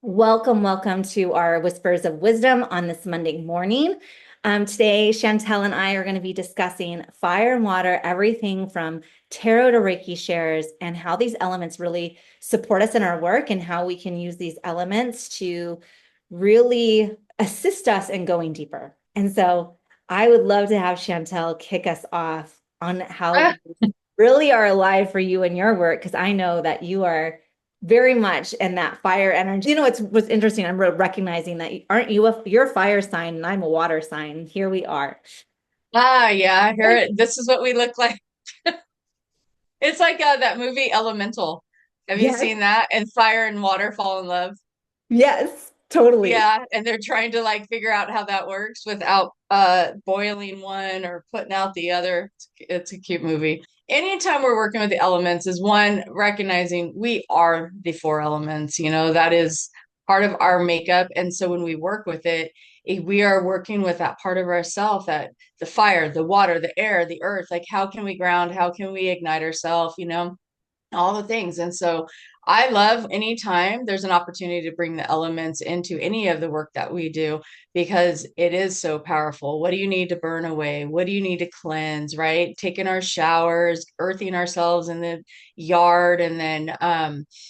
Welcome, welcome to our Whispers of Wisdom on this Monday morning. Today, Shantel and I are going to be discussing fire and water, everything from tarot to Reiki shares, and how these elements really support us in our work and how we can use these elements to really assist us in going deeper. And so I would love to have Shantel kick us off on how Ah, these really are alive for you and your work, because I know that you are very much in that fire energy. It's what's interesting. I'm recognizing that aren't you you're a fire sign and I'm a water sign. Here we are. yeah, here this is what we look like. It's like that movie Elemental. Have you Yes. seen that? And fire and water fall in love. Yes, totally. Yeah, and they're trying to like figure out how that works without boiling one or putting out the other. It's a cute movie. Anytime we're working with the elements is one recognizing we are the four elements, that is part of our makeup. And so when we work with it, we are working with that part of ourself, that the fire, the water, the air, the earth, like how can we ground, how can we ignite ourselves, all the things. And so I love anytime there's an opportunity to bring the elements into any of the work that we do because it is so powerful. What do you need to burn away? What do you need to cleanse, right? Taking our showers, earthing ourselves in the yard, and then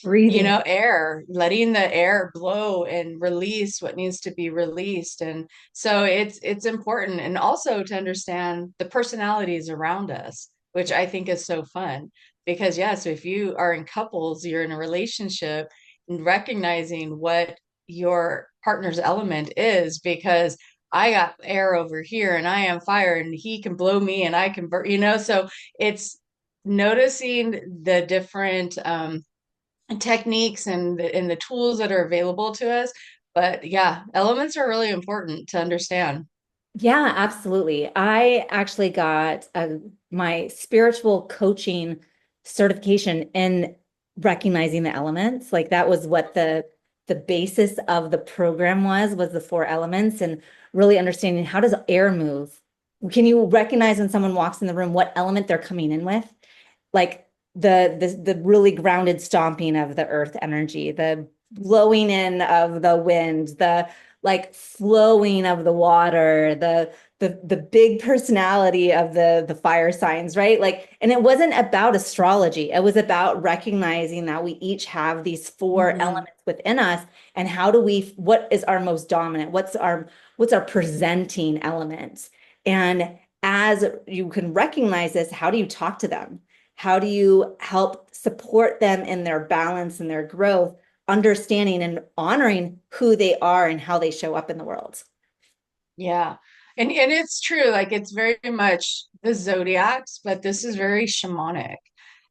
Breathing. air, letting the air blow and release what needs to be released. And so it's important, and also to understand the personalities around us, which I think is so fun because, yeah, so if you are in couples, you're in a relationship, and recognizing what your partner's element is, because I got air over here and I am fire and he can blow me and I can burn, so it's noticing the different techniques and the tools that are available to us. But yeah, elements are really important to understand. Yeah, absolutely. I actually got my spiritual coaching certification in recognizing the elements. Like that was what the basis of the program was the four elements and really understanding how does air move? Can you recognize when someone walks in the room what element they're coming in with? Like the really grounded stomping of the earth energy, the blowing in of the wind, the like flowing of the water, the big personality of the fire signs, right? Like, and it wasn't about astrology. It was about recognizing that we each have these four Mhm. elements within us, and how do we, what is our most dominant? What's our presenting element? And as you can recognize this, how do you talk to them? How do you help support them in their balance and their growth, understanding and honoring who they are and how they show up in the world? Yeah. And it's true, like it's very much the zodiacs, but this is very shamanic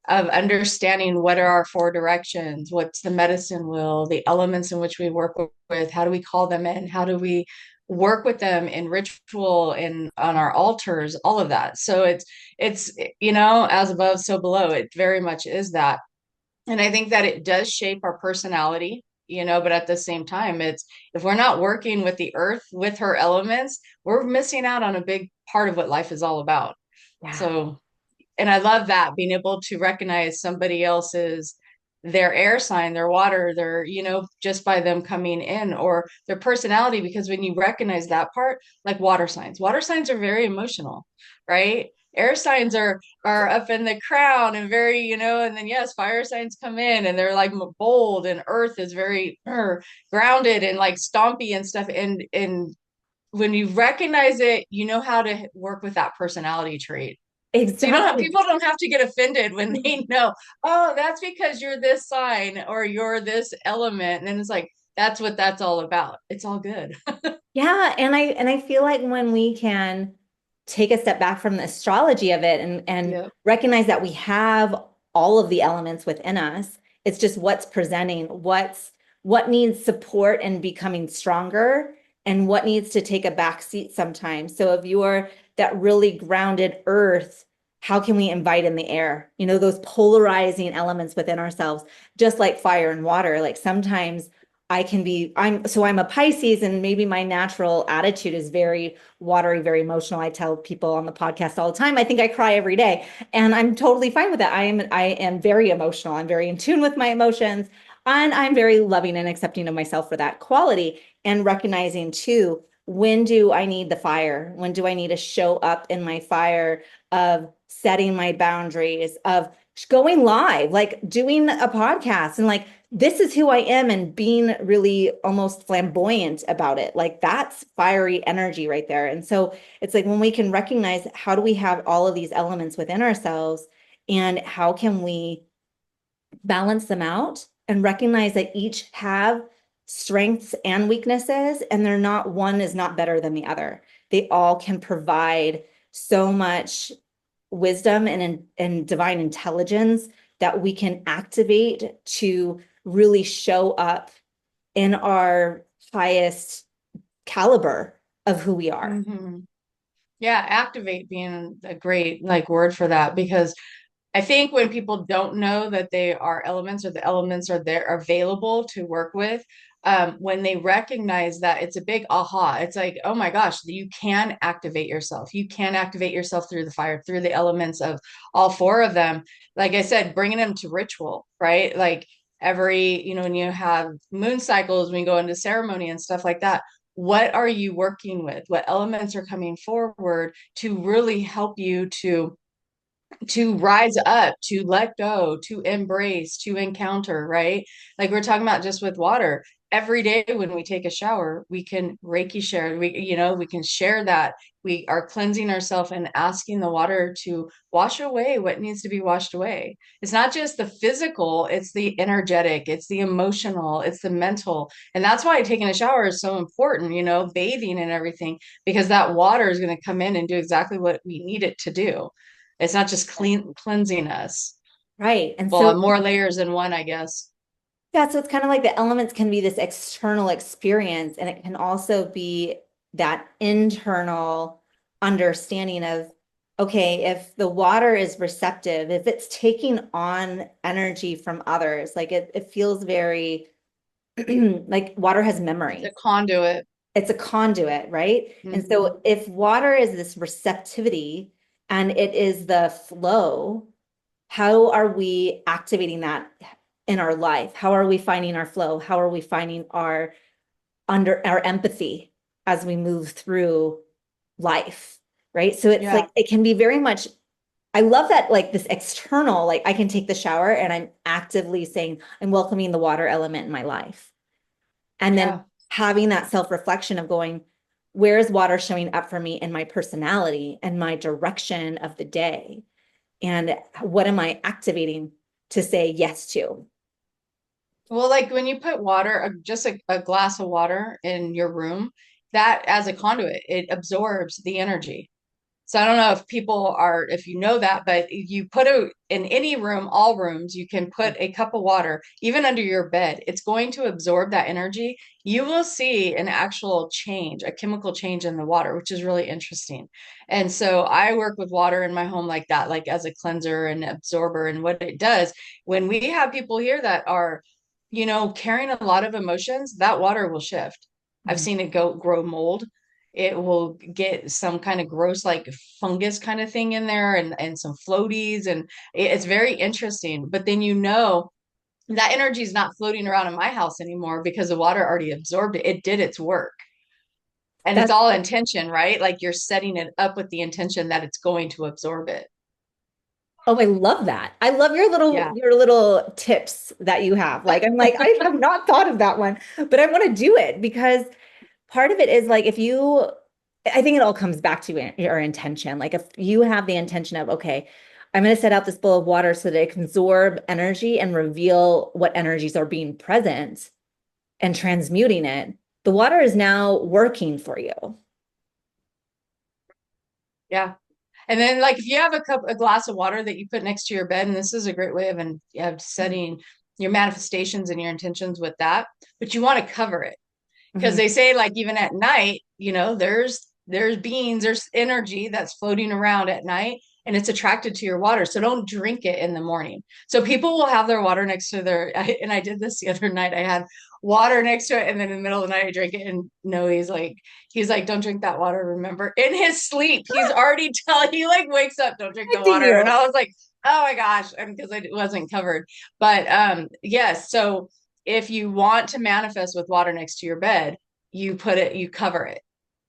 of understanding what are our four directions, what's the medicine wheel, the elements in which we work with, how do we call them in, how do we work with them in ritual and on our altars, all of that. So it's as above, so below. It very much is that. And I think that it does shape our personality, but at the same time, it's if we're not working with the earth, with her elements, we're missing out on a big part of what life is all about. Yeah. So, and I love that being able to recognize somebody else's their air sign, their water, their, just by them coming in or their personality, because when you recognize that part, like water signs are very emotional, right? Air signs are up in the crown and very, and then yes, fire signs come in and they're like bold, and earth is very grounded and like stompy and stuff. And when you recognize it, you know how to work with that personality trait. So Exactly. people don't have to get offended when they know, oh, that's because you're this sign or you're this element. And then it's like, that's what that's all about. It's all good. Yeah, and I feel like when we can take a step back from the astrology of it and Yep. recognize that we have all of the elements within us, it's just what's presenting, what needs support and becoming stronger, and what needs to take a back seat sometimes. So if you're that really grounded earth, how can we invite in the air? Those polarizing elements within ourselves, just like fire and water. Like sometimes I'm a Pisces, and maybe my natural attitude is very watery, very emotional. I tell people on the podcast all the time, I think I cry every day, and I'm totally fine with that. I am very emotional. I'm very in tune with my emotions. And I'm very loving and accepting of myself for that quality and recognizing too, when do I need the fire? When do I need to show up in my fire of setting my boundaries, of going live, like doing a podcast and like, this is who I am and being really almost flamboyant about it. Like that's fiery energy right there. And so it's like when we can recognize how do we have all of these elements within ourselves and how can we balance them out and recognize that each have strengths and weaknesses, and they're not, one is not better than the other. They all can provide so much wisdom and divine intelligence that we can activate to really show up in our highest caliber of who we are. Mhm. Yeah, activate being a great like word for that because I think when people don't know that they are elements or the elements are there available to work with, when they recognize that it's a big aha, it's like, oh my gosh, you can activate yourself. You can activate yourself through the fire, through the elements of all four of them. Like I said, bringing them to ritual, right? Like every, when you have moon cycles, when you go into ceremony and stuff like that, what are you working with? What elements are coming forward to really help you to rise up, to let go, to embrace, to encounter, right? Like we're talking about just with water. Every day when we take a shower, we can Reiki share. We can share that. We are cleansing ourselves and asking the water to wash away what needs to be washed away. It's not just the physical, it's the energetic, it's the emotional, it's the mental. And that's why taking a shower is so important, bathing and everything, because that water is going to come in and do exactly what we need it to do. It's not just cleansing us. Right. And Well, so more layers than one, I guess. yeah, so it's kind of like the elements can be this external experience, and it can also be that internal understanding of, okay, if the water is receptive, if it's taking on energy from others, like it feels very like water has It's a memory. conduit. It's a conduit, right? And Hmm. so if water is this receptivity and it is the flow, how are we activating that in our life? How are we finding our flow? How are we finding our empathy as we move through life? Right. So it's Yeah. like it can be very much, I love that, like this external, like I can take the shower and I'm actively saying, I'm welcoming the water element in my life. And then Yeah. having that self-reflection of going, where is water showing up for me in my personality and my direction of the day? And what am I activating to say yes to? Well, like when you put water, just a glass of water in your room, that as a conduit, it absorbs the energy. So I don't know if you know that, but you put in any room, all rooms, you can put a cup of water, even under your bed. It's going to absorb that energy. You will see an actual change, a chemical change in the water, which is really interesting. And so I work with water in my home like that, like as a cleanser and absorber. And what it does when we have people here that are, carrying a lot of emotions, that water will shift. I've seen it grow mold. It will get some kind of gross like fungus kind of thing in there and some floaties and it's very interesting. But then that energy is not floating around in my house anymore because the water already absorbed it. It did its work. And it's That's, all intention, right? Like you're setting it up with the intention that it's going to absorb it. oh, I love that. I love Yeah. your little tips that you have. Like I'm like, I have not thought of that one, but I want to do it because part of it is like if you, I think it all comes back to your intention. Like if you have the intention of, okay, I'm going to set out this bowl of water so that it can absorb energy and reveal what energies are being present and transmuting it, the water is now working for you. Yeah. And then like if you have a glass of water that you put next to your bed, and this is a great way of setting your manifestations and your intentions with that, but you want to cover it. Because Mhm. they say like even at night, there's beings, there's energy that's floating around at night and it's attracted to your water. So don't drink it in the morning. So people will have their water next to and I did this the other night. I had water next to it and then in the middle of the night I drank it and no, he's like, don't drink that water, remember? In his sleep, he's already telling he like wakes up, don't drink I the do water. And you. I was like, oh my gosh, and because I wasn't covered. But yes, so if you want to manifest with water next to your bed, you cover it,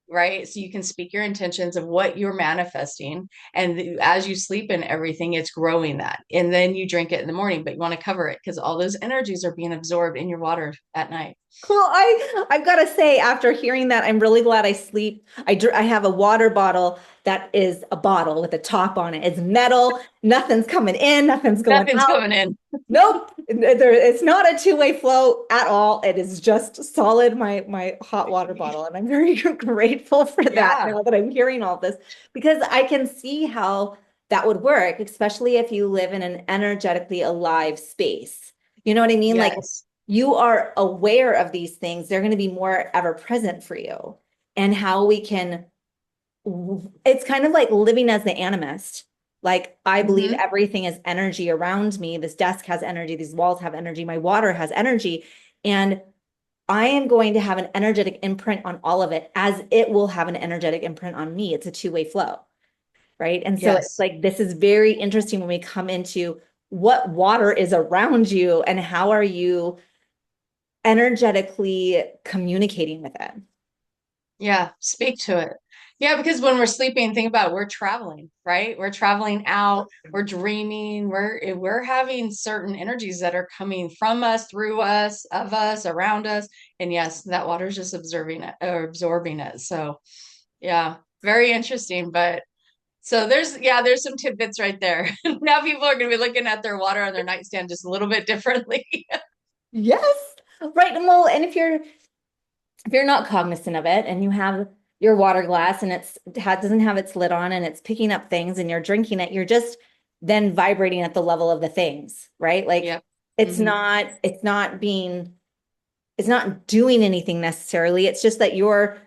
right? So you can speak your intentions of what you're manifesting. And as you sleep and everything, it's growing that. And then you drink it in the morning, but you want to cover it because all those energies are being absorbed in your water at night. Well, I've got to say, after hearing that, I'm really glad I sleep. I have a water bottle that is a bottle with a top on it. It's metal. Nothing's coming in. Nothing's going Nothing's out. coming in. Nope. It's not a two-way flow at all. It is just solid, my hot water bottle. And I'm very grateful for that Yeah. now that I'm hearing all this, because I can see how that would work, especially if you live in an energetically alive space. You know what I mean? Like, Yes. you are aware of these things, they're going to be more ever present for you. And how we can, it's kind of like living as the animist. Like, I believe Hmm. everything is energy around me. This desk has energy, these walls have energy, my water has energy. And I am going to have an energetic imprint on all of it, as it will have an energetic imprint on me. It's a two-way flow, right? And so it's Yes. like, this is very interesting when we come into what water is around you and how are you energetically communicating with it. Yeah. Speak to it. Yeah, because when we're sleeping, think about it, we're traveling, right? We're traveling out, we're dreaming, we're having certain energies that are coming from us, through us, of us, around us. And yes, that water's just observing it or absorbing it. So yeah, very interesting. But so there's some tidbits right there. Now people are gonna be looking at their water on their nightstand just a little bit differently. Yes. Right. Well, and if you're not cognizant of it and you have your water glass and doesn't have its lid on and it's picking up things and you're drinking it, you're just then vibrating at the level of the things, right? Like, Yep. it's Hmm. not it's not being it's not doing anything necessarily. It's just that you're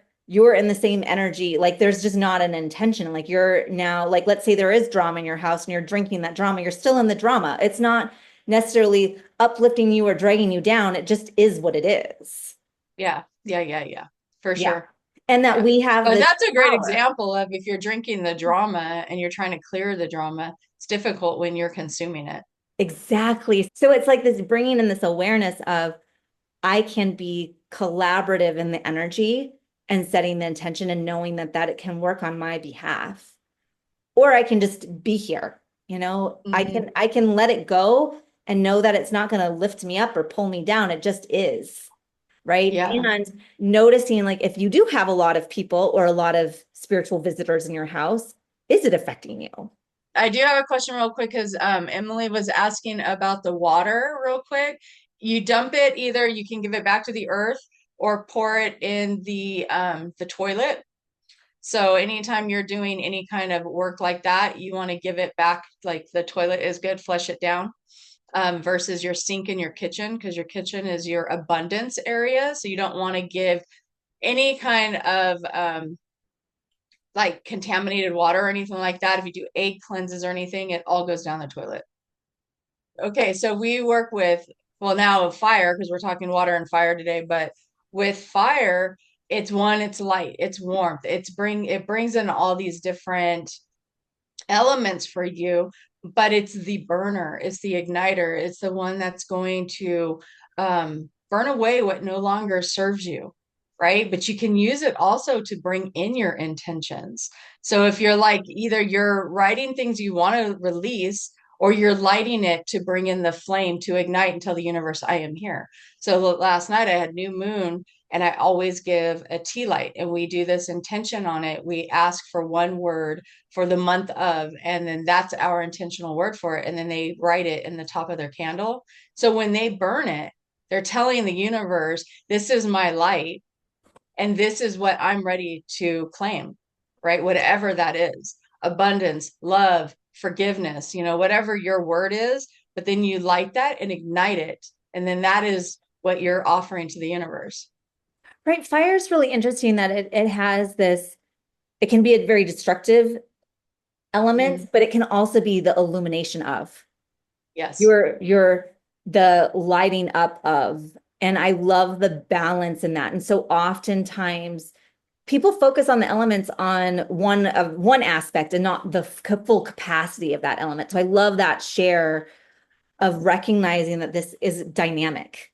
in the same energy. Like, there's just not an intention. Like, you're now, like, let's say there is drama in your house and you're drinking that drama, you're still in the drama. It's not necessarily uplifting you or dragging you down. It just is what it is. Yeah. Yeah. Yeah. Yeah. For Yeah. sure. And that Yeah. we have But this that's a great power. example of if you're drinking the drama and you're trying to clear the drama, it's difficult when you're consuming it. Exactly. So it's like this bringing in this awareness of, I can be collaborative in the energy and setting the intention and knowing that it can work on my behalf. Or I can just be here. I Hmm. can let it go and know that it's not going to lift me up or pull me down. It just is. Right. Yeah. And noticing, like, if you do have a lot of people or a lot of spiritual visitors in your house, is it affecting you? I do have a question real quick because Emily was asking about the water real quick. You dump it, either you can give it back to the earth or pour it in the toilet. So anytime you're doing any kind of work like that, you want to give it back, like the toilet is good, flush it down, versus your sink in your kitchen, because your kitchen is your abundance area. So you don't want to give any kind of like contaminated water or anything like that. If you do egg cleanses or anything, it all goes down the toilet. Okay, so we work with, well, now fire, because we're talking water and fire today, but with fire, it's light, it's warmth, it brings in all these different elements for you, but it's the burner, it's the igniter, it's the one that's going to burn away what no longer serves you, right? But you can use it also to bring in your intentions. So if you're like, either you're writing things you want to release, or you're lighting it to bring in the flame to ignite and tell the universe, I am here. So last night I had new moon, and I always give a tea light, and we do this intention on it. We ask for one word for the month of, and then that's our intentional word for it. And then they write it in the top of their candle. So when they burn it, they're telling the universe, this is my light, and this is what I'm ready to claim, right? Whatever that is, abundance, love, forgiveness, whatever your word is, but then you light that and ignite it. And then that is what you're offering to the universe. Right. Fire is really interesting that it has this, it can be a very destructive element, Mhm. but it can also be the illumination of Yes. your the lighting up of. And I love the balance in that. And so oftentimes people focus on the elements on one aspect and not the full capacity of that element. So I love that share of recognizing that this is dynamic.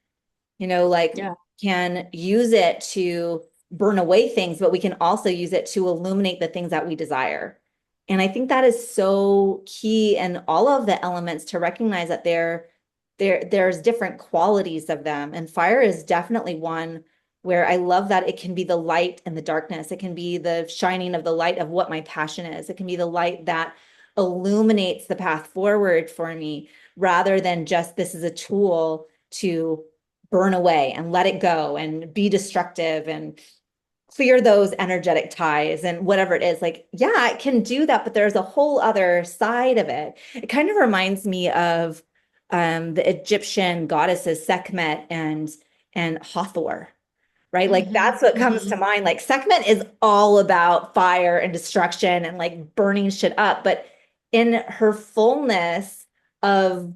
like Yeah. can use it to burn away things, but we can also use it to illuminate the things that we desire. And I think that is so key in all of the elements to recognize that there's different qualities of them. And fire is definitely one where I love that it can be the light and the darkness. It can be the shining of the light of what my passion is. It can be the light that illuminates the path forward for me rather than just this is a tool to burn away and let it go and be destructive and clear those energetic ties and whatever it is. Like, yeah, it can do that, but there's a whole other side of it. It kind of reminds me of the Egyptian goddesses Sekhmet and Hathor, right? Like Hmm. that's what comes Hmm. to mind. Like Sekhmet is all about fire and destruction and like burning shit up, but in her fullness of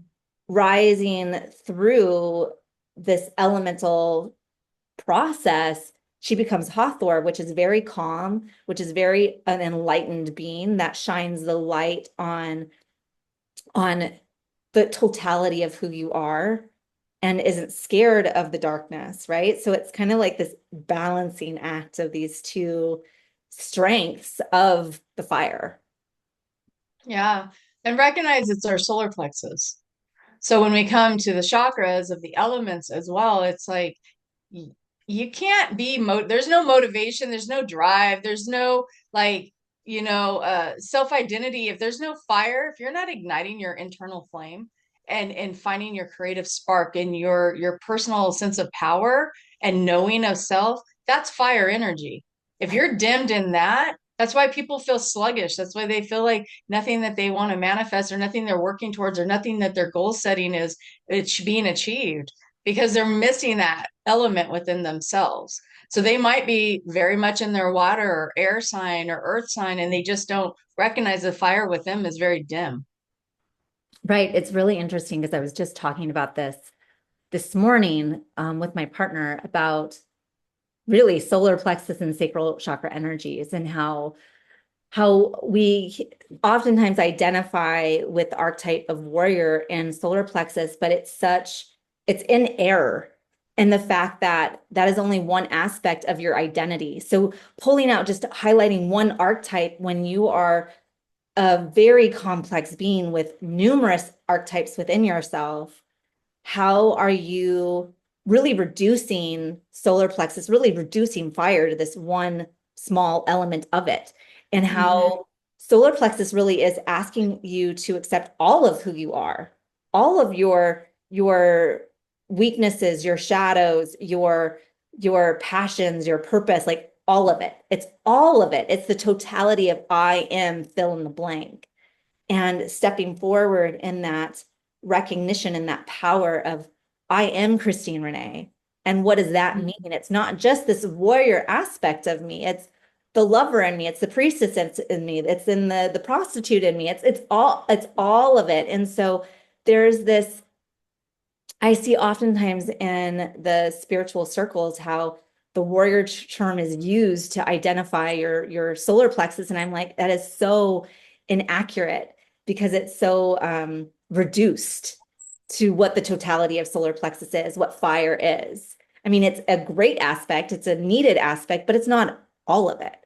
rising through this elemental process, she becomes Hathor, which is very calm, which is very an enlightened being that shines the light on the totality of who you are and isn't scared of the darkness, right? So it's kind of like this balancing act of these two strengths of the fire. Yeah. And recognize it's our solar plexus. So when we come to the chakras of the elements as well, it's like y- you can't be there's no motivation, there's no drive, there's no like, self-identity. If there's no fire, if you're not igniting your internal flame and finding your creative spark and your personal sense of power and knowing of self, that's fire energy. If Right. you're dimmed in that, that's why people feel sluggish. That's why they feel like nothing that they want to manifest or nothing they're working towards or nothing that their goal setting is it's being achieved because they're missing that element within themselves. So they might be very much in their water or air sign or earth sign, and they just don't recognize the fire with them is very dim. Right. It's really interesting because I was just talking about this morning with my partner about really solar plexus and sacral chakra energies and how we oftentimes identify with the archetype of warrior and solar plexus, but it's in error in the fact that that is only one aspect of your identity. So pulling out, just highlighting one archetype when you are a very complex being with numerous archetypes within yourself, how are you really reducing solar plexus, really reducing fire to this one small element of it? And Mm-hmm. how solar plexus really is asking you to accept all of who you are, all of your weaknesses, your shadows, your passions, your purpose, like all of it. It's all of it. It's the totality of I am fill in the blank and stepping forward in that recognition and that power of I am Christine Renee. And what does that mean? It's not just this warrior aspect of me. It's the lover in me. It's the priestess in me. It's in the prostitute in me. It's all of it. And so there's this I see oftentimes in the spiritual circles how the warrior term is used to identify your solar plexus, and I'm like, that is so inaccurate because it's so reduced to what the totality of solar plexus is, what fire is. I mean, it's a great aspect, it's a needed aspect, but it's not all of it.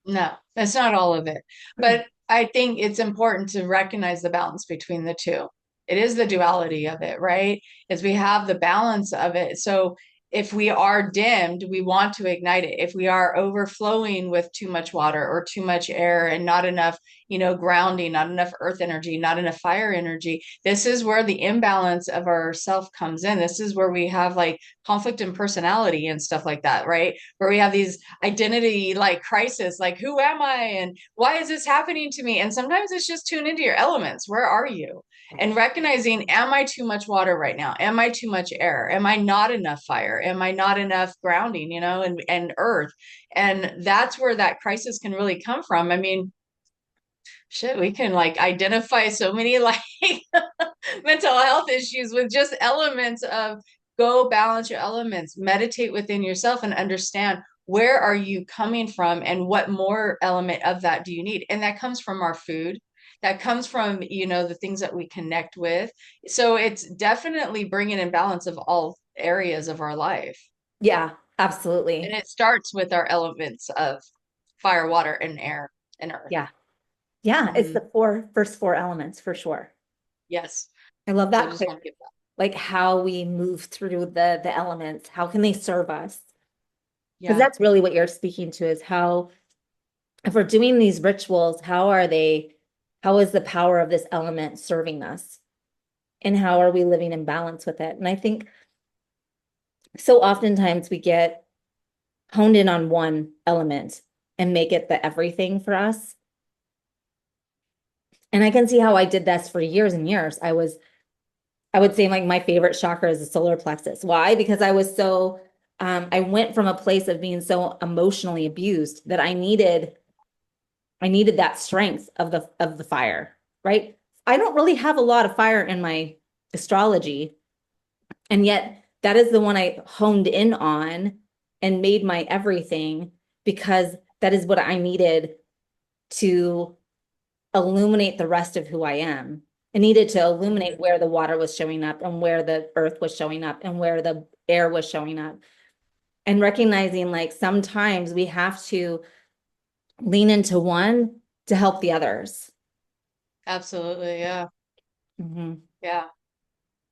No, that's not all of it. But I think it's important to recognize the balance between the two. It is the duality of it, right? Is we have the balance of it. So if we are dimmed, we want to ignite it. If we are overflowing with too much water or too much air and not enough, grounding, not enough earth energy, not enough fire energy, this is where the imbalance of our self comes in. This is where we have like conflict in personality and stuff like that, right? Where we have these identity like crisis, like who am I and why is this happening to me? And sometimes it's just tune into your elements. Where are you? And recognizing, am I too much water right now? Am I too much air? Am I not enough fire? Am I not enough grounding, and earth? And that's where that crisis can really come from. I mean, shit, we can like identify so many like mental health issues with just elements of go balance your elements, meditate within yourself and understand where are you coming from and what more element of that do you need? And that comes from our food. That comes from, the things that we connect with. So it's definitely bringing in balance of all areas of our life. Yeah, And absolutely. it starts with our elements of fire, water, and air and earth. Yeah. Yeah, it's Hmm. the first four elements for sure. Yes. I love So I that just clarity. want to give that. Like how we move through the elements. How can they serve us? Because Yeah, that's really what you're speaking to is how, if we're doing these rituals, how is the power of this element serving us? And how are we living in balance with it? And I think so oftentimes we get honed in on one element and make it the everything for us. And I can see how I did this for years and years. I would say like my favorite chakra is the solar plexus. Why? Because I went from a place of being so emotionally abused that I needed that strength of the fire, right? I don't really have a lot of fire in my astrology, and yet that is the one I honed in on and made my everything because that is what I needed to illuminate the rest of who I am. It needed to illuminate where the water was showing up and where the earth was showing up and where the air was showing up. And recognizing like sometimes we have to lean into one to help the others. absolutely. Yeah. Mhm. Yeah.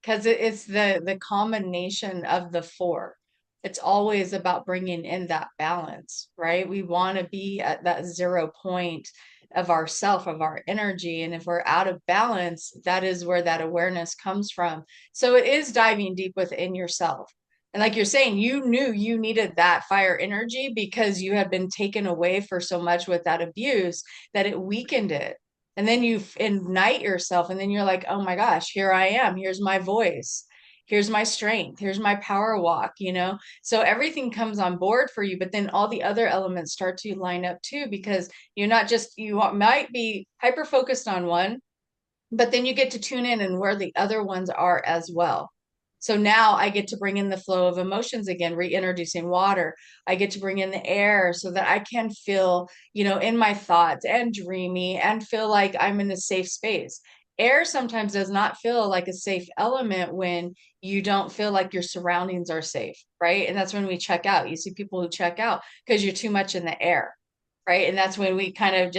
Because it's the combination of the four. It's always about bringing in that balance, right? We want to be at that 0 point of ourself, of our energy. And if we're out of balance, that is where that awareness comes from. So it is diving deep within yourself. And like you're saying, you knew you needed that fire energy because you had been taken away for so much with that abuse that it weakened it. And then you ignite yourself, and then you're like, oh my gosh, here I am. Here's my voice. Here's my strength. Here's my power walk. So everything comes on board for you, but then all the other elements start to line up too, because you're not just, might be hyper focused on one, but then you get to tune in and where the other ones are as well. So now I get to bring in the flow of emotions again, reintroducing water. I get to bring in the air so that I can feel, in my thoughts and dreamy and feel like I'm in a safe space. Air sometimes does not feel like a safe element when you don't feel like your surroundings are safe, right? And that's when we check out. You see people who check out because you're too much in the air, right? And that's when we kind of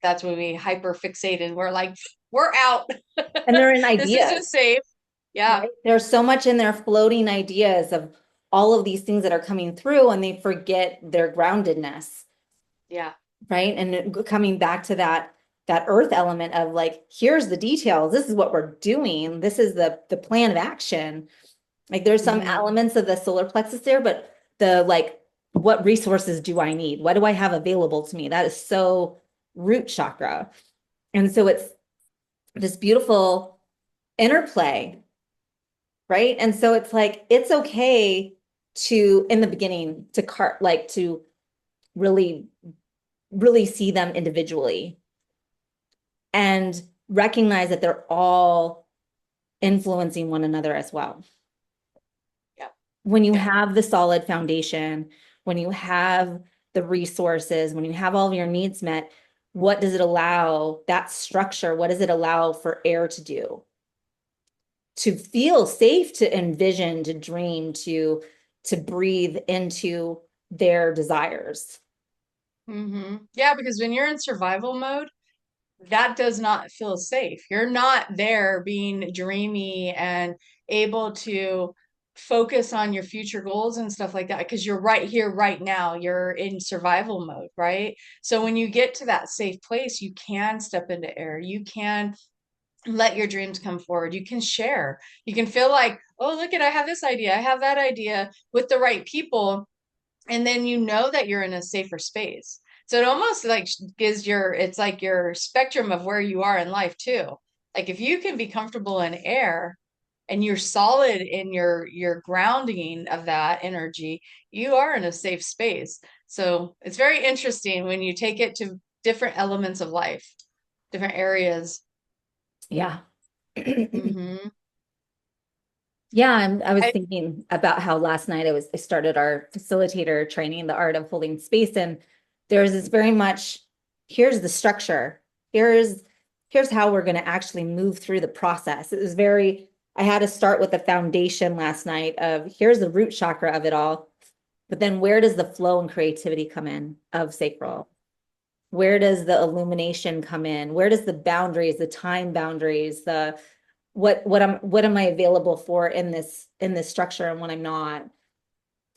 that's when we hyper fixate and we're like, we're out. And they're in This isn't ideas, safe. Yeah. right? There's so much in their floating ideas of all of these things that are coming through, and they forget their groundedness, Yeah. right? And coming back to that earth element of like, here's the details. This is what we're doing. This is the plan of action. Like there's some Hmm. elements of the solar plexus there, but the like, what resources do I need? What do I have available to me? That is so root chakra. And so it's this beautiful interplay, right? And so it's like, it's okay to, in the beginning, to really, really see them individually and recognize that they're all influencing one another as well. Yeah. When you Yeah. have the solid foundation, when you have the resources, when you have all of your needs met, what does it allow that structure? What does it allow for air to do? To feel safe, to envision, to dream, to breathe into their desires. Yeah, because when you're in survival mode, that does not feel safe. You're not there being dreamy and able to focus on your future goals and stuff like that because you're right here, right now. You're in survival mode, right? So when you get to that safe place, you can step into air. You can let your dreams come forward. You can share. You can feel like, oh, look at, I have this idea. I have that idea with the right people. And then you know that you're in a safer space. So it almost like it's like your spectrum of where you are in life too. Like if you can be comfortable in air and you're solid in your grounding of that energy, you are in a safe space. So it's very interesting when you take it to different elements of life, different areas. Yeah. Hmm. Yeah, I was I, thinking about how last night I started our facilitator training, the art of holding space, and there's this very much, here's the structure. Here's how we're going to actually move through the process. It was very, I had to start with the foundation last night of here's the root chakra of it all. But then where does the flow and creativity come in of sacral? Where does the illumination come in? Where does the boundaries, the time boundaries, the what am I available for in this structure and when I'm not?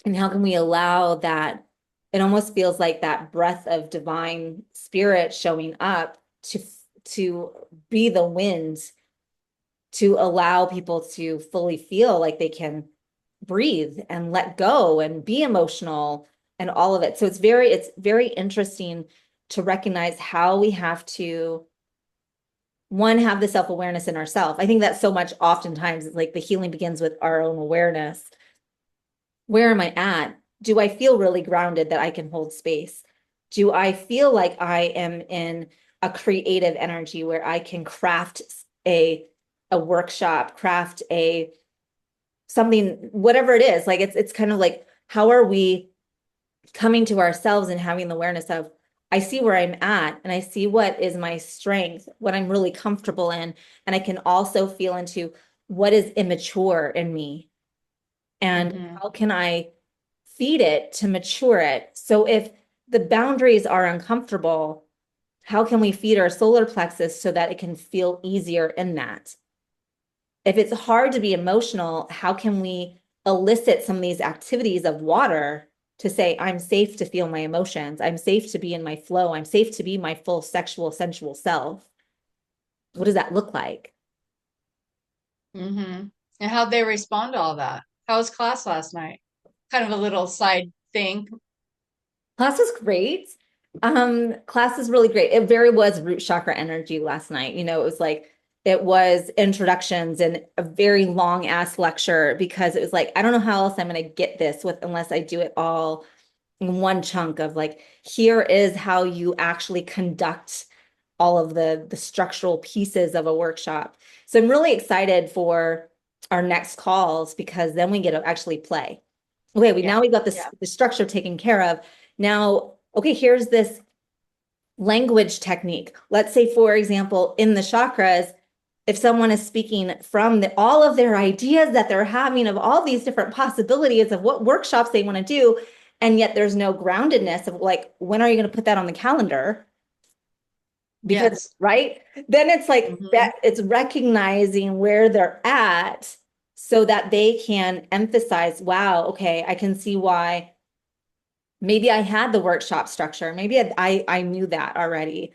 And how can we allow that? It almost feels like that breath of divine spirit showing up to be the wind to allow people to fully feel like they can breathe and let go and be emotional and all of it. So it's very interesting to recognize how we have to one have the self-awareness in ourselves. I think that so much oftentimes it's like the healing begins with our own awareness. Where am I at? Do I feel really grounded that I can hold space? Do I feel like I am in a creative energy where I can craft a workshop, craft a something, whatever it is? Like it's kind of like, how are we coming to ourselves and having the awareness of, I see where I'm at and I see what is my strength, what I'm really comfortable in. And I can also feel into what is immature in me and Mm-hmm. how can I feed it to mature it. So if the boundaries are uncomfortable, how can we feed our solar plexus so that it can feel easier in that? If it's hard to be emotional, how can we elicit some of these activities of water to say, I'm safe to feel my emotions. I'm safe to be in my flow. I'm safe to be my full sexual, sensual self. What does that look like? Mm-hmm. And how'd they respond to all that? How was class last night? Kind of a little side thing. Class was great. Class is really great. It very was root chakra energy last night. You know, it was like it was introductions and a very long ass lecture because it was like, I don't know how else I'm going to get this with unless I do it all in one chunk of like, here is how you actually conduct all of the structural pieces of a workshop. So I'm really excited for our next calls because then we get to actually play. Okay, we Yeah. now we got this Yeah. the structure taken care of. Now, okay, here's this language technique. Let's say, for example, in the chakras, if someone is speaking from all of their ideas that they're having of all these different possibilities of what workshops they want to do, and yet there's no groundedness of like, when are you going to put that on the calendar? Because, Yes. right? Then it's like Mm-hmm. that it's recognizing where they're at so that they can emphasize, wow, okay, I can see why maybe I had the workshop structure. Maybe I knew that already,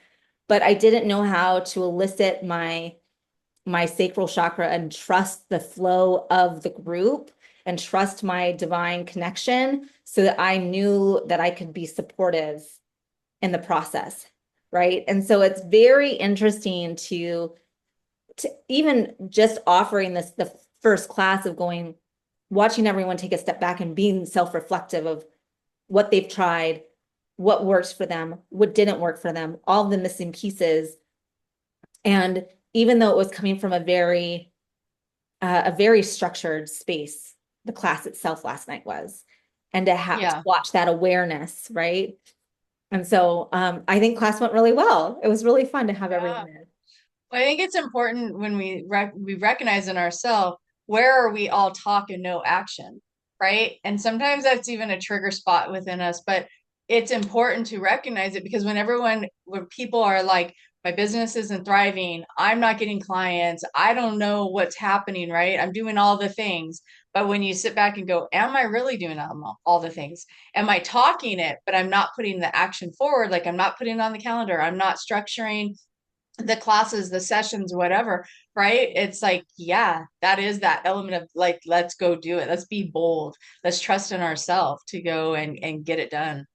but I didn't know how to elicit my sacral chakra and trust the flow of the group and trust my divine connection so that I knew that I could be supportive in the process, right? And so it's very interesting to even just offering this the first class of going watching everyone take a step back and being self-reflective of what they've tried, what works for them, what didn't work for them, all the missing pieces. And even though it was coming from a very structured space, the class itself last night was, and to have to Yeah. watch that awareness, right? And so I think class went really well. It was really fun to have Yeah. everyone there. Well, I think it's important when we recognize in ourselves where are we all talk and no action, right? And sometimes that's even a trigger spot within us, but it's important to recognize it because when people are like, my business isn't thriving, I'm not getting clients, I don't know what's happening, right? I'm doing all the things. But when you sit back and go, am I really doing all the things? Am I talking it, but I'm not putting the action forward? Like I'm not putting it on the calendar. I'm not structuring the classes, the sessions, whatever, right? It's like, yeah, that is that element of like, let's go do it. Let's be bold. Let's trust in ourselves to go and get it done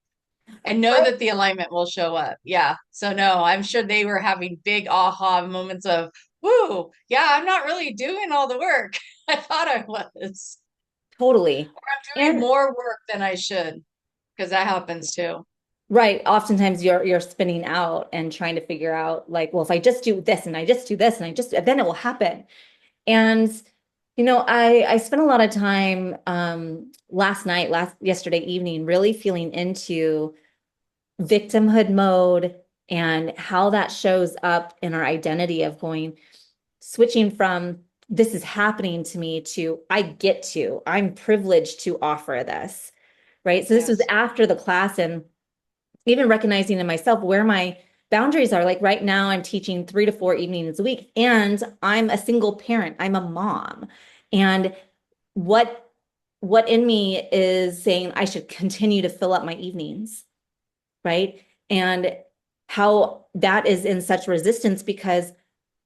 and know Right. that the alignment will show up. Yeah. So no, I'm sure they were having big aha moments of, whoo, yeah, I'm not really doing all the work I thought I was. Totally. I'm doing And more work than I should because that happens too. right, oftentimes you're spinning out and trying to figure out like, well, if I just do this and I just do this and I just then it will happen. And you know, I spent a lot of time yesterday evening really feeling into victimhood mode and how that shows up in our identity of going switching from this is happening to me to, I'm privileged to offer this, right? So this was Yes. after the class, and even recognizing in myself where my boundaries are. Like right now, I'm teaching 3 to 4 evenings a week, and I'm a single parent. I'm a mom. And what in me is saying I should continue to fill up my evenings, right? And how that is in such resistance because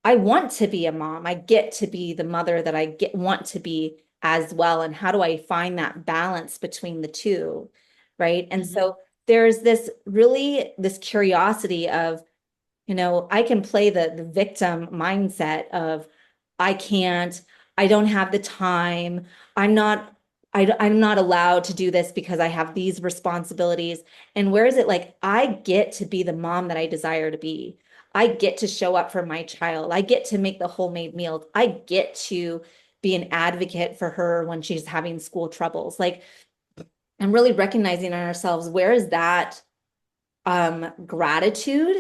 I want to be a mom. I get to be the mother that want to be as well. And how do I find that balance between the two? Right. And Mhm. so there's this curiosity of, I can play the victim mindset of I can't, I don't have the time. I'm not, I'm not allowed to do this because I have these responsibilities. And where is it like I get to be the mom that I desire to be? I get to show up for my child. I get to make the homemade meals. I get to be an advocate for her when she's having school troubles. Like, I'm really recognizing in ourselves, where is that gratitude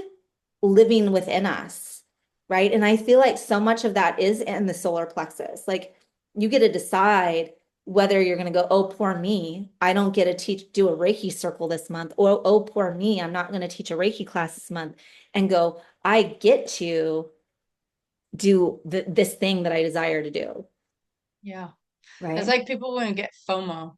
living within us, right? And I feel like so much of that is in the solar plexus. Like, you get to decide whether you're going to go, oh, poor me, I don't get to do a Reiki circle this month, or oh, poor me, I'm not going to teach a Reiki class this month, and go, I get to do this thing that I desire to do, Yeah. It's right? like people wouldn't get FOMO.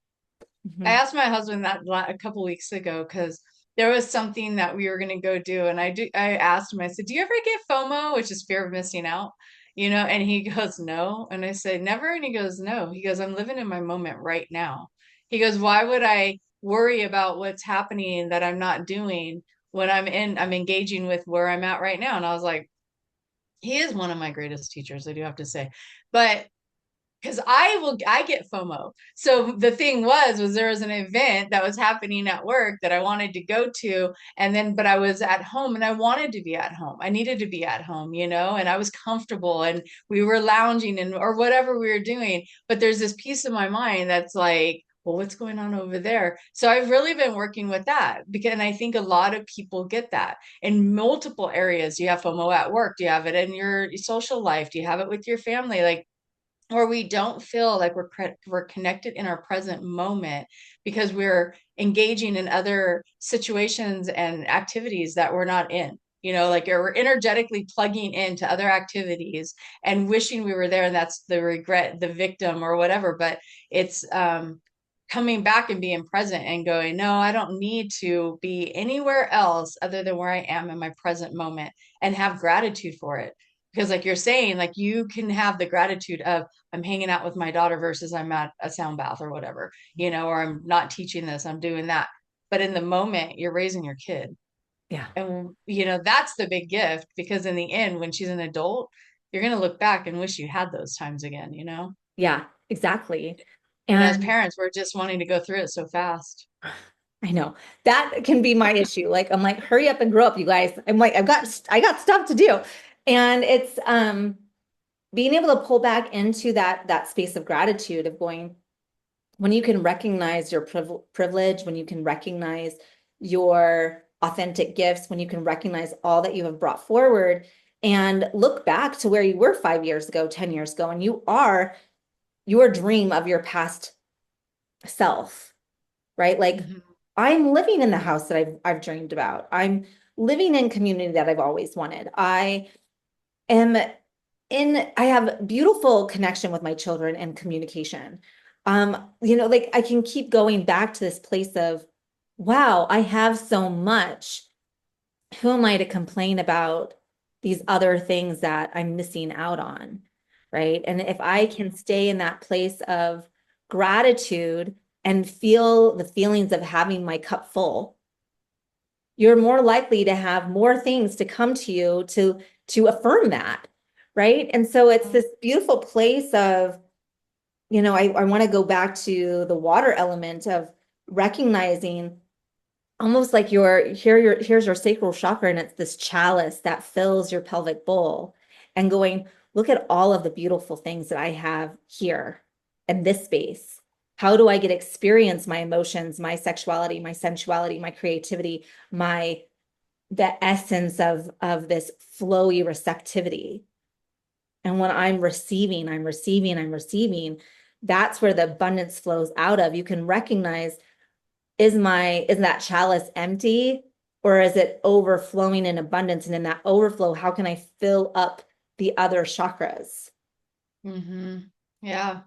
I Mhm. asked my husband that a couple weeks ago because there was something that we were going to go do, and I asked him. I said, "Do you ever get FOMO, which is fear of missing out?" And he goes, "No." And I said, "Never." And he goes, "No." He goes, "I'm living in my moment right now." He goes, "Why would I worry about what's happening that I'm not doing when I'm engaging with where I'm at right now?" And I was like, he is one of my greatest teachers, I do have to say. But because I get FOMO. So the thing was there was an event that was happening at work that I wanted to go to, and then but I was at home and I wanted to be at home. I needed to be at home, and I was comfortable and we were lounging and or whatever we were doing. But there's this piece of my mind that's like, well, what's going on over there? So I've really been working with that because and I think a lot of people get that in multiple areas. You have FOMO at work, do you have it in your social life? Do you have it with your family? Like or we don't feel like we're connected in our present moment because we're engaging in other situations and activities that we're not in. Like we're energetically plugging into other activities and wishing we were there, and that's the regret, the victim, or whatever. But it's coming back and being present and going, no, I don't need to be anywhere else other than where I am in my present moment, and have gratitude for it. Because like you're saying, like you can have the gratitude of I'm hanging out with my daughter versus I'm at a sound bath or whatever, or I'm not teaching this, I'm doing that. But in the moment, you're raising your kid. Yeah. And, that's the big gift because in the end, when she's an adult, you're going to look back and wish you had those times again. Yeah, exactly. And as And parents, we're just wanting to go through it so fast. I know that can be my issue. Like, I'm like, hurry up and grow up, you guys. I'm like, I got stuff to do. And it's being able to pull back into that space of gratitude of going, when you can recognize your privilege, when you can recognize your authentic gifts, when you can recognize all that you have brought forward and look back to where you were 5 years ago, 10 years ago, and you are your dream of your past self, right? Like, Mhm. I'm living in the house that I've dreamed about. I'm living in community that I've always wanted. Am I have beautiful connection with my children and communication. Like, I can keep going back to this place of, wow, I have so much. Who am I to complain about these other things that I'm missing out on? Right. And if I can stay in that place of gratitude and feel the feelings of having my cup full, you're more likely to have more things to come to you to affirm that. Right. And so it's this beautiful place of, I want to go back to the water element of recognizing almost like here's your sacral chakra, and it's this chalice that fills your pelvic bowl, and going, look at all of the beautiful things that I have here in this space. How do I get experience my emotions, my sexuality, my sensuality, my creativity, the essence of this flowy receptivity? And when I'm receiving, I'm receiving, that's where the abundance flows out of. You can recognize, is that chalice empty or is it overflowing in abundance? And in that overflow, how can I fill up the other chakras? Yeah,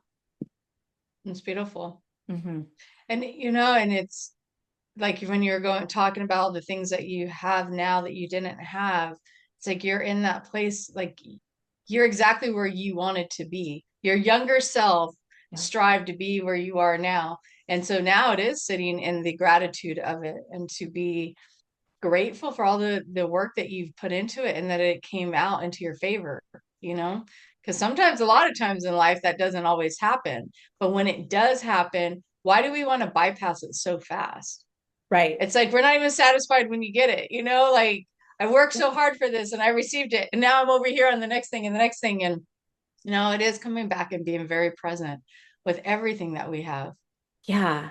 it's beautiful. Mm-hmm. And and it's like when you're going talking about the things that you have now that you didn't have, it's like you're in that place, like you're exactly where you wanted to be. Your younger self Yeah. strived to be where you are now. And so now it is sitting in the gratitude of it and to be grateful for all the work that you've put into it and that it came out into your favor, you know? Because sometimes, a lot of times in life, that doesn't always happen. But when it does happen, why do we want to bypass it so fast? Right. It's like we're not even satisfied when you get it, like I worked so hard for this and I received it. And now I'm over here on the next thing and the next thing. And it is coming back and being very present with everything that we have. Yeah.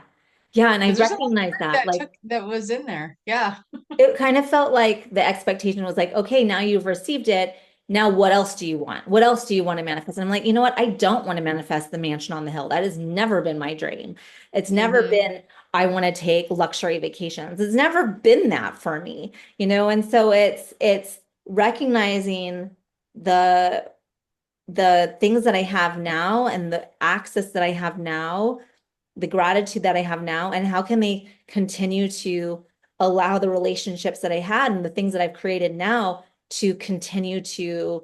Yeah. And I Because there's a lot of recognize work that. Like, that was in there. Yeah. it kind of felt like the expectation was like, okay, now you've received it. Now, what else do you want? What else do you want to manifest? And I'm like, you know what? I don't want to manifest the mansion on the hill. That has never been my dream. It's never Hmm. been, I want to take luxury vacations. It's never been that for me, And so it's recognizing the the things that I have now and the access that I have now, the gratitude that I have now, and how can they continue to allow the relationships that I had and the things that I've created now to continue to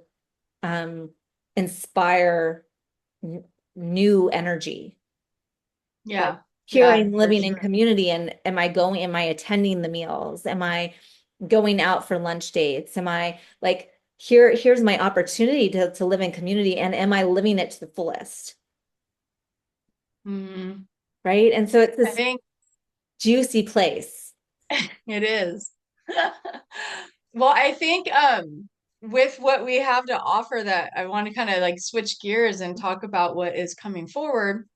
um, inspire new energy. Like, Yeah. here Yeah, I'm for living in sure. community, and am I attending the meals? Am I going out for lunch dates? Am I like, here's my opportunity to live in community, and am I living it to the fullest? Hmm. Right. And so it's I this think juicy place. it is. Well, I think with what we have to offer, that I want to kind of like switch gears and talk about what is coming forward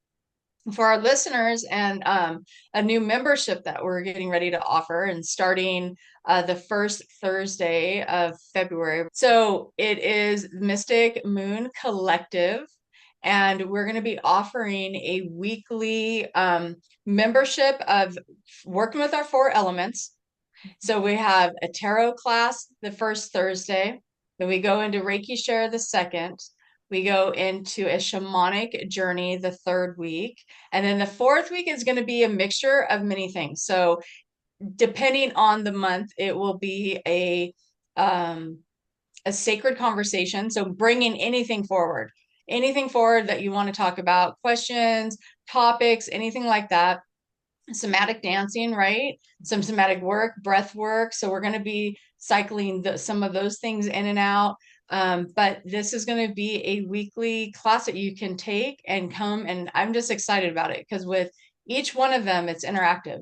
for our listeners, and a new membership that we're getting ready to offer and starting the first Thursday of February. So it is Mystic Moon Collective. And we're going to be offering a weekly membership of working with our four elements. So we have a tarot class the first Thursday. Then we go into Reiki Share the second. We go into a shamanic journey the third week. And then the fourth week is going to be a mixture of many things. So depending on the month, it will be a sacred conversation. So bringing anything forward that you want to talk about, questions, topics, anything like that. Somatic dancing, right? Some somatic work, breath work. So we're going to be cycling some of those things in and out. But this is going to be a weekly class that you can take and come. And I'm just excited about it because with each one of them, it's interactive.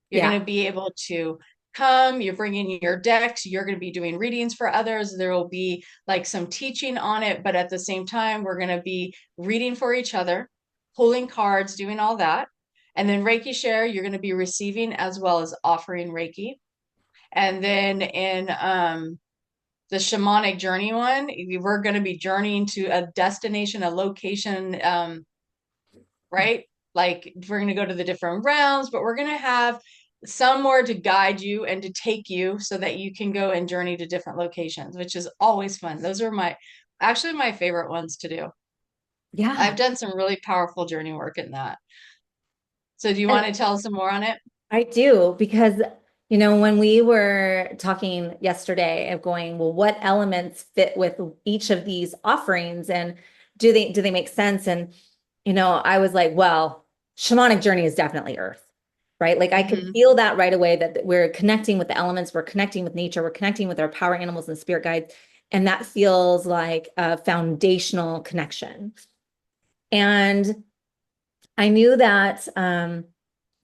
You're going Yeah. to be able to come, you're bringing your decks, you're going to be doing readings for others. There will be like some teaching on it, but at the same time, we're going to be reading for each other, pulling cards, doing all that. And then Reiki Share, you're going to be receiving as well as offering Reiki. And then in the shamanic journey one, we're going to be journeying to a destination, a location, right? Like we're going to go to the different realms, but we're going to have somewhere to guide you and to take you so that you can go and journey to different locations, which is always fun. Those are actually my favorite ones to do. Yeah. I've done some really powerful journey work in that. So do you And want to tell us some more on it? I do because, when we were talking yesterday of going, well, what elements fit with each of these offerings and do they make sense? And, I was like, well, shamanic journey is definitely earth, right? Like I could Hmm. feel that right away that we're connecting with the elements, we're connecting with nature, we're connecting with our power animals and spirit guides. And that feels like a foundational connection. And I knew that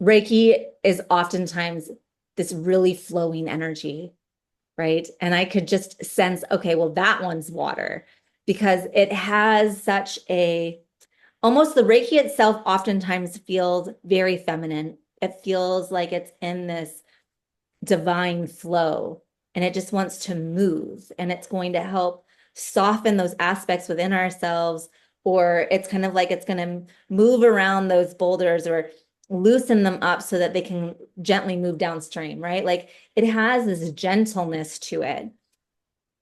Reiki is oftentimes this really flowing energy, right? And I could just sense, okay, well, that one's water because it has such almost the Reiki itself oftentimes feels very feminine. It feels like it's in this divine flow and it just wants to move and it's going to help soften those aspects within ourselves, or it's kind of like it's going to move around those boulders or loosen them up so that they can gently move downstream, right? Like it has this gentleness to it.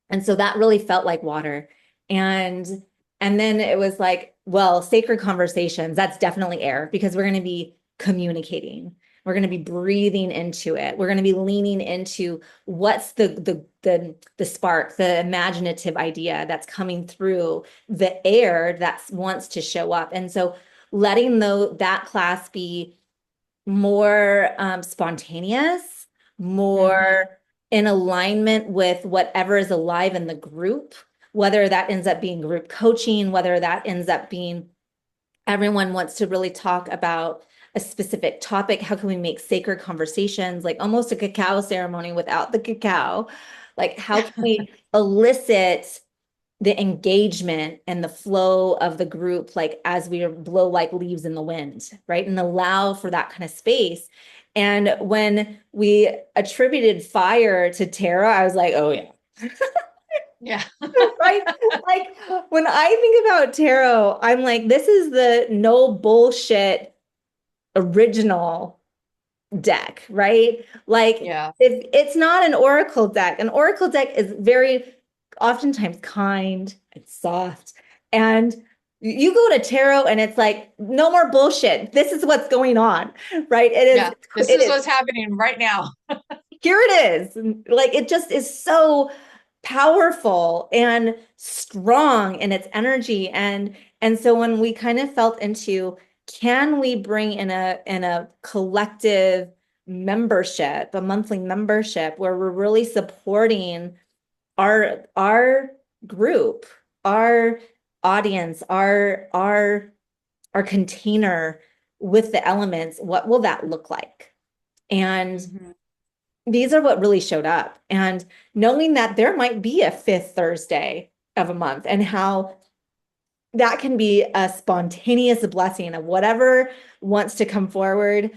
And so that really felt like water. And and then it was like, well, sacred conversations, that's definitely air because we're going to be communicating. We're going to be breathing into it. We're going to be leaning into what's the spark, the imaginative idea that's coming through the air that wants to show up. And so letting that class be more spontaneous, Mhm. more in alignment with whatever is alive in the group, whether that ends up being group coaching, whether that ends up being everyone wants to really talk about a specific topic. How can we make sacred conversations, like almost a cacao ceremony without the cacao? Like, how can we elicit the engagement and the flow of the group, like as we blow like leaves in the wind, right? And allow for that kind of space. And when we attributed fire to Tara, I was like, oh yeah. Yeah. Right? Like when I think about tarot, I'm like, this is the no bullshit original deck, right? Like Yeah. it's not an oracle deck. An oracle deck is very oftentimes kind and soft. And you go to tarot and it's like, no more bullshit. This is what's going on, right? Yeah. This It is is, what's happening right now. here it is. Like it just is so powerful and strong in its energy. And so when we kind of felt into, can we bring in a collective membership, a monthly membership where we're really supporting our group, our audience, our container with the elements, what will that look like? And Mhm. these are what really showed up. And knowing that there might be a fifth Thursday of a month and how that can be a spontaneous blessing of whatever wants to come forward,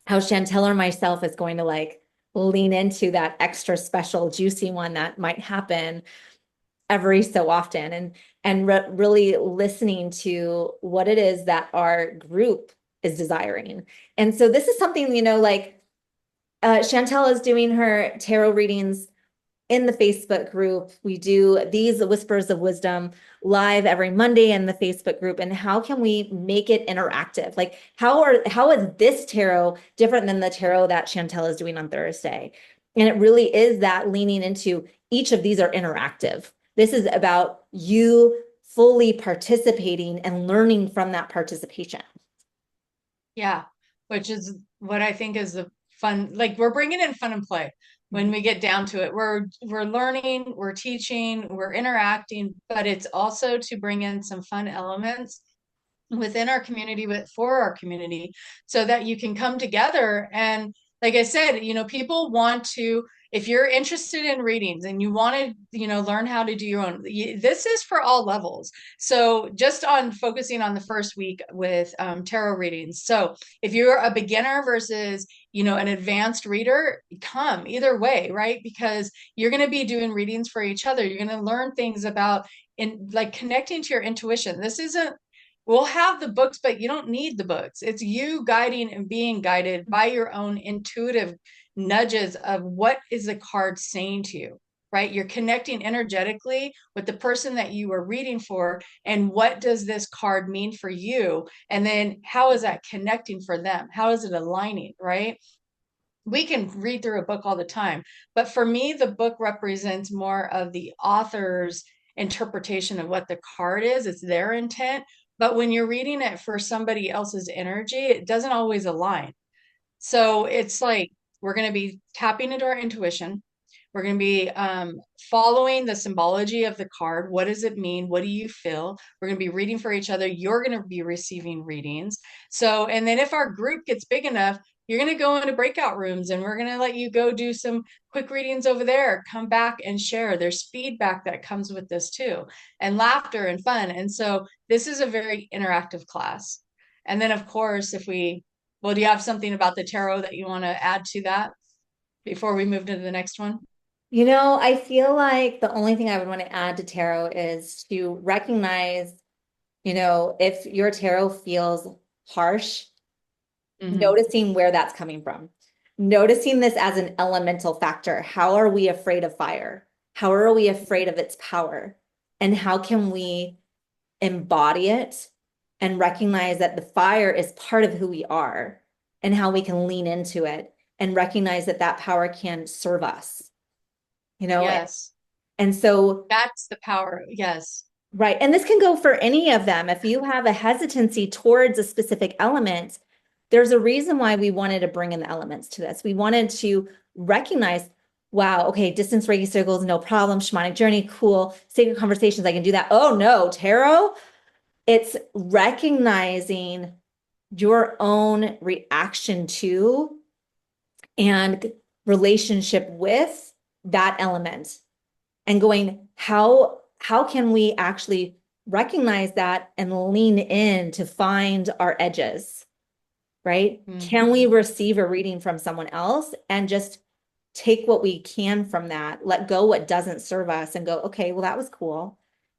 how Shantel or myself is going to like lean into that extra special juicy one that might happen every so often and really listening to what it is that our group is desiring. And so this is something, like Shantel is doing her tarot readings in the Facebook group. We do these Whispers of Wisdom live every Monday in the Facebook group. And how can we make it interactive? Like how is this tarot different than the tarot that Shantel is doing on Thursday? And it really is that leaning into each of these are interactive. This is about you fully participating and learning from that participation. Yeah. Which is what I think is the fun. Like we're bringing in fun and play when Mhm. we get down to it. We're learning, we're teaching, we're interacting, but it's also to bring in some fun elements within our community, but for our community, so that you can come together. And like I said, people want to, if you're interested in readings and you want to, learn how to do your own, this is for all levels. So just on focusing on the first week with tarot readings. So if you're a beginner versus, an advanced reader, come either way, right? Because you're going to be doing readings for each other. You're going to learn things about in like connecting to your intuition. This isn't We'll have the books, but you don't need the books. It's you guiding and being guided by your own intuitive nudges of what is the card saying to you, right? You're connecting energetically with the person that you are reading for. And what does this card mean for you? And then how is that connecting for them? How is it aligning, right? We can read through a book all the time, but for me, the book represents more of the author's interpretation of what the card is. It's their intent. But when you're reading it for somebody else's energy, it doesn't always align. So it's like we're going to be tapping into our intuition. We're going to be following the symbology of the card. What does it mean? What do you feel? We're going to be reading for each other. You're going to be receiving readings. So, and then if our group gets big enough, you're going to go into breakout rooms and we're going to let you go do some quick readings over there. Come back and share. There's feedback that comes with this too, and laughter and fun. And so this is a very interactive class. And then, of course, do you have something about the tarot that you want to add to that before we move to the next one? I feel like the only thing I would want to add to tarot is to recognize, if your tarot feels harsh, Hmm. noticing where that's coming from. Noticing this as an elemental factor. How are we afraid of fire? How are we afraid of its power? And how can we embody it and recognize that the fire is part of who we are and how we can lean into it and recognize that that power can serve us, you know? Yes, And so, that's the power. Yes. right. And this can go for any of them. If you have a hesitancy towards a specific element, there's a reason why we wanted to bring in the elements to this. We wanted to recognize, wow, okay, distance Reiki circles, no problem. Shamanic journey, cool. Sacred conversations, I can do that. Oh no, tarot. It's recognizing your own reaction to and relationship with that element and going, how can we actually recognize that and lean in to find our edges, right? Can we Hmm. receive a reading from someone else and just take what we can from that, let go what doesn't serve us and go, okay, well, that was cool.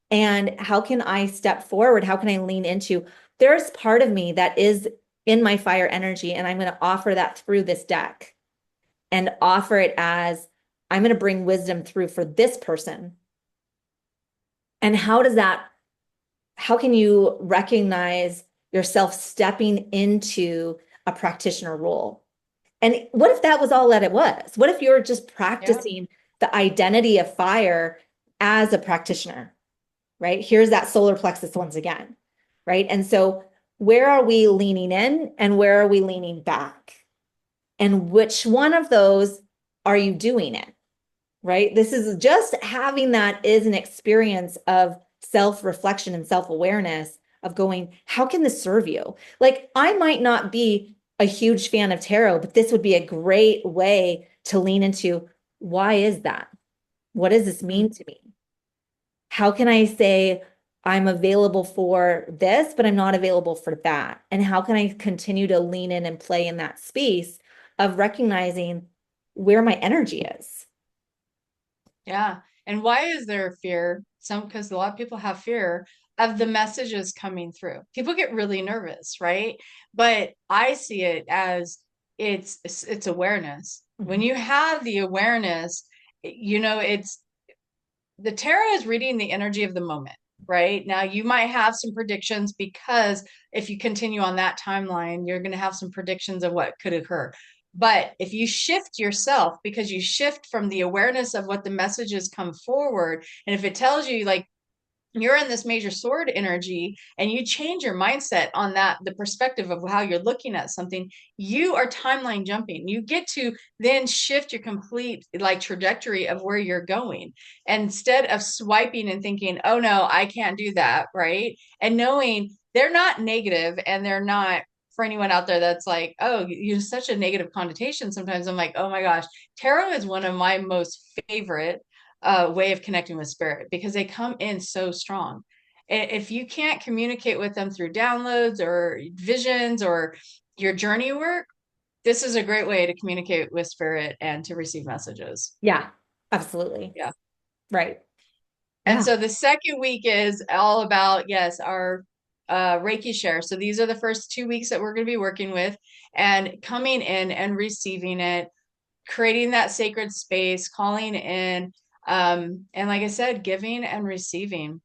And how can I step forward? How can I lean into? There's part of me that is in my fire energy, and I'm going to offer that through this deck and offer it as I'm going to bring wisdom through for this person. And how can you recognize yourself stepping into a practitioner role? And what if that was all that it was? What if you're just Yeah. practicing the identity of fire as a practitioner, right? Here's that solar plexus once again, right? And so, where are we leaning in and where are we leaning back? And which one of those are you doing it, right? This is just having that is an experience of self-reflection and self-awareness of going, how can this serve you? Like, I might not be a huge fan of tarot, but this would be a great way to lean into why is that? What does this Mm. mean to me? How can I say I'm available for this, but I'm not available for that? And how can I continue to lean in and play in that space of recognizing where my energy is? Yeah. And why is there fear? Because a lot of people have fear of the messages coming through. People get really nervous, right? But I see it as it's awareness. When Mhm. you have the awareness, it's the tarot is reading the energy of the moment, right? Now, you might have some predictions because if you continue on that timeline, you're going to have some predictions of what could occur. But if you shift yourself, because you shift from the awareness of what the messages come forward, and if it tells you, like, you're in this major sword energy and you change your mindset on that, the perspective of how you're looking at something, you are timeline jumping. You get to then shift your complete like trajectory of where you're going. And instead of swiping and thinking, oh no, I can't do that, right? And knowing they're not negative and they're not, for anyone out there that's like, oh, you have such a negative connotation. Sometimes I'm like, oh my gosh, tarot is one of my most favorite way of connecting with spirit because they come in so strong. If you can't communicate with them through downloads or visions or your journey work, this is a great way to communicate with spirit and to receive messages. Yeah, absolutely. Yeah. Right. And Yeah, so the second week is all about, yes, our Reiki share. So these are the first 2 weeks that we're going to be working with and coming in and receiving it, creating that sacred space, calling in, and like I said, giving and receiving.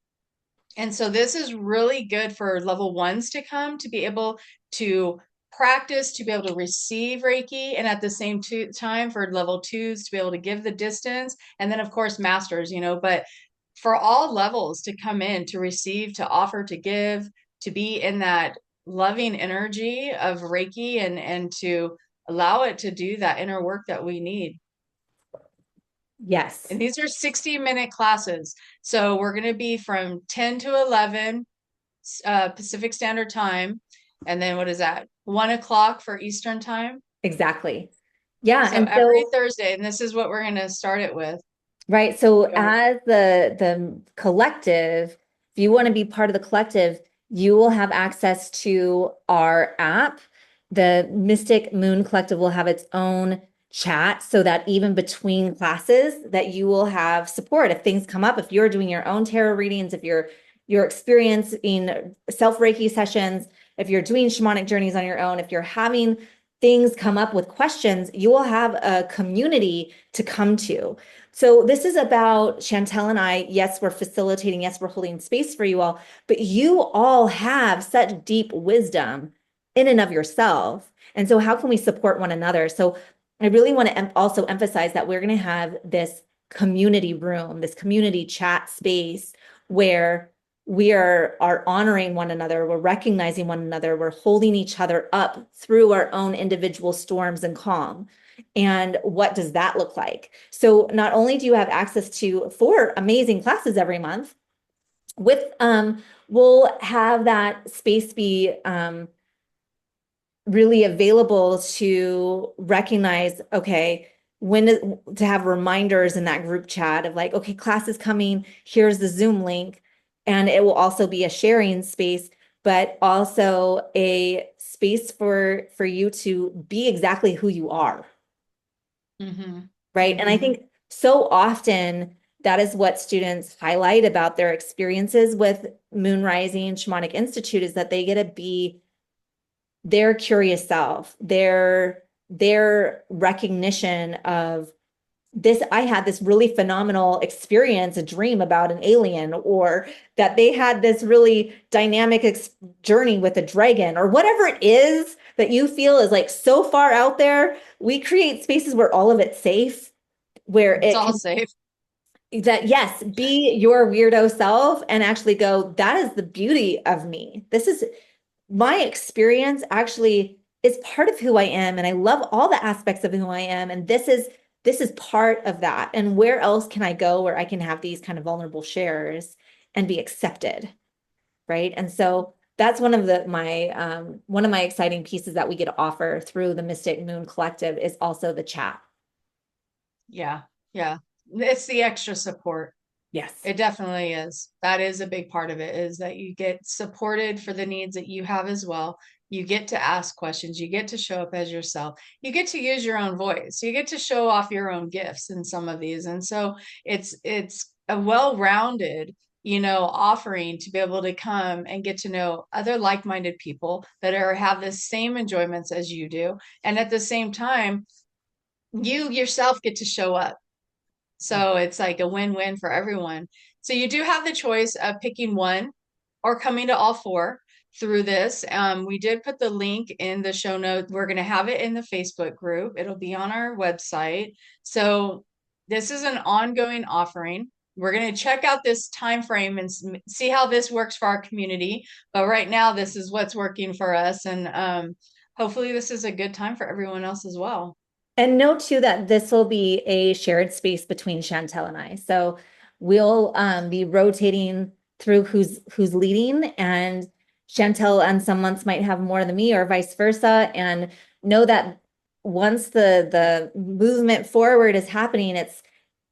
And so this is really good for level ones to come to be able to practice, to be able to receive Reiki, and at the same time for level twos to be able to give the distance. And then, of course, masters, but for all levels to come in, to receive, to offer, to give, to be in that loving energy of Reiki and to allow it to do that inner work that we need. yes, And these are 60-minute classes. So we're going to be from 10 to 11 Pacific Standard Time. And then what is that? 1 o'clock for Eastern Time. exactly. Yeah, So and every so Thursday, and this is what we're going to start it with. right, so Go ahead. as the collective, if you want to be part of the collective, you will have access to our app. The Mystic Moon Collective will have its own chat so that even between classes that you will have support if things come up, if you're doing your own tarot readings, if you're experiencing self Reiki sessions, if you're doing shamanic journeys on your own, if you're having things come up with questions, you will have a community to come to. So this is about Shantel and I. Yes, we're facilitating. Yes, we're holding space for you all, but you all have such deep wisdom in and of yourself. And so how can we support one another? So I really want to also emphasize that we're going to have this community room, this community chat space where we are honoring one another, we're recognizing one another, we're holding each other up through our own individual storms and calm. And what does that look like? So not only do you have access to 4 amazing classes every month, with we'll have that space be really available to recognize, okay, when to have reminders in that group chat of like, okay, class is coming, here's the Zoom link. And it will also be a sharing space, but also a space for you to be exactly who you are. Mm-hmm. Right. And I Mm-hmm. think so often that is what students highlight about their experiences with Moon Rising Shamanic Institute is that they get to be their curious self, their recognition of this. I had this really phenomenal experience, a dream about an alien, or that they had this really dynamic journey with a dragon, or whatever it is that you feel is like so far out there. We create spaces where all of it's safe, where It's it all can safe. that yes, be your weirdo self and actually go, that is the beauty of me. This is my experience actually is part of who I am, and I love all the aspects of who I am, and this is part of that. And where else can I go where I can have these kind of vulnerable shares and be accepted, right? And so that's one of my exciting pieces that we get to offer through the Mystic Moon Collective is also the chat. Yeah. Yeah. It's the extra support. Yes. It definitely is. That is a big part of it, is that you get supported for the needs that you have as well. You get to ask questions. You get to show up as yourself. You get to use your own voice. You get to show off your own gifts in some of these. And so it's a well-rounded, offering to be able to come and get to know other like-minded people that have the same enjoyments as you do. And at the same time, you yourself get to show up, so it's like a win-win for everyone. So you do have the choice of picking one or coming to all 4 through this. We did put the link in the show notes. We're going to have it in the Facebook group. It'll be on our website. So this is an ongoing offering. We're going to check out this time frame and see how this works for our community. But right now, this is what's working for us. And hopefully this is a good time for everyone else as well. And note too that this will be a shared space between Chantel and I. So we'll be rotating through who's leading, and Chantel on some months might have more than me or vice versa. And know that once the movement forward is happening, it's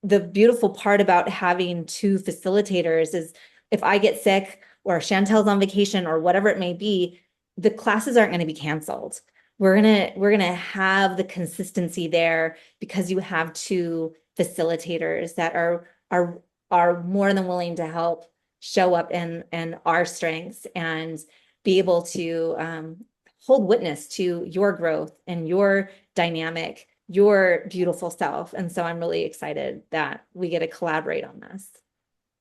the beautiful part about having 2 facilitators is if I get sick or Chantel's on vacation or whatever it may be, the classes aren't going to be canceled. We're gonna have the consistency there because you have 2 facilitators that are more than willing to help show up in our strengths and be able to hold witness to your growth and your dynamic, your beautiful self. And so I'm really excited that we get to collaborate on this.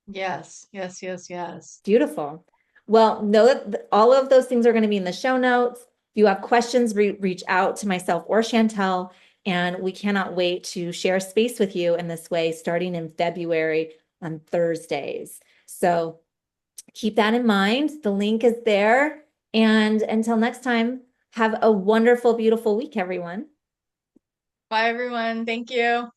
Yes, yes, yes, yes. Beautiful. Well, know that all of those things are going to be in the show notes. If you have questions, reach out to myself or Chantel, and we cannot wait to share space with you in this way starting in February on Thursdays. So keep that in mind. The link is there. And until next time, have a wonderful, beautiful week, everyone. Bye, everyone. Thank you.